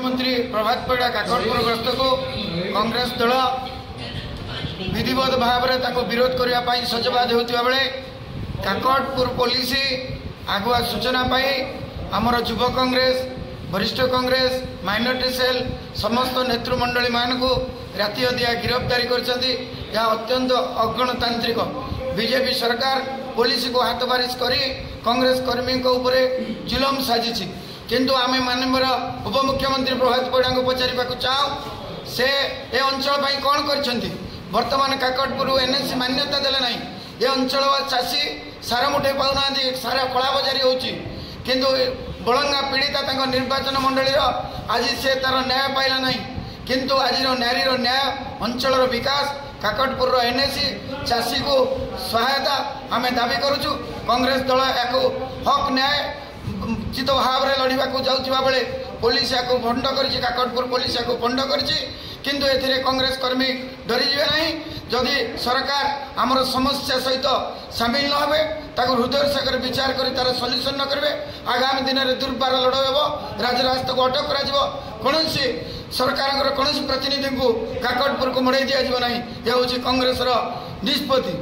मुख्यमंत्री प्रभात परिड़ा काकटपुर गस्त को कांग्रेस दल विधिवत भाव में विरोध करने सजबाद होता बेले काकटपुर पुलिस आगुआ सूचना पाई आमर युव कांग्रेस वरिष्ठ कांग्रेस माइनॉरिटी सेल समस्त नेतृमंडली मान को राति अधिया गिरफ्तारी कर अत्यंत अगणतांत्रिक बीजेपी सरकार पुलिस को हाथ बारिश करी कांग्रेस कर्मी जुलम साजिश किंतु आमे माननीय उपमुख्यमंत्री प्रभात परिड़ा को पचारिबा चाहूँ से ए अंचल भाई कौन करछंती वर्तमान काकटपुर एनएसी मान्यता देले नहीं ये अंचल चाषी सार मुठे पाऊना सारा कला बजारी होची किंतु बलंगा पीड़िता तांको निर्वाचन मंडली आज से तार न्याय पाइला नहीं किंतु आज नारी न्याय अंचल विकास काकटपुर एनएसी चाषी को सहायता आम दाबी करुचु कांग्रेस दल या हक न्याय चित भाव में लड़वा जाऊा बेले पुलिस या भंड कर काकटपुर पुलिस या भंड कर किंतु एथिरे कांग्रेस कर्मी डरीजे ना जदि सरकार आमर समस्या सहित सामिल न हे हृदय सागर विचार कर तार सल्यूशन न करेंगे आगामी दिन में दुर्बार लड़ हो राजरास्ता को अटक कौन सरकार कौन प्रतिनिधि को काकटपुर को मड़े दिज्व ना यह हूँ कांग्रेस निष्पत्ति।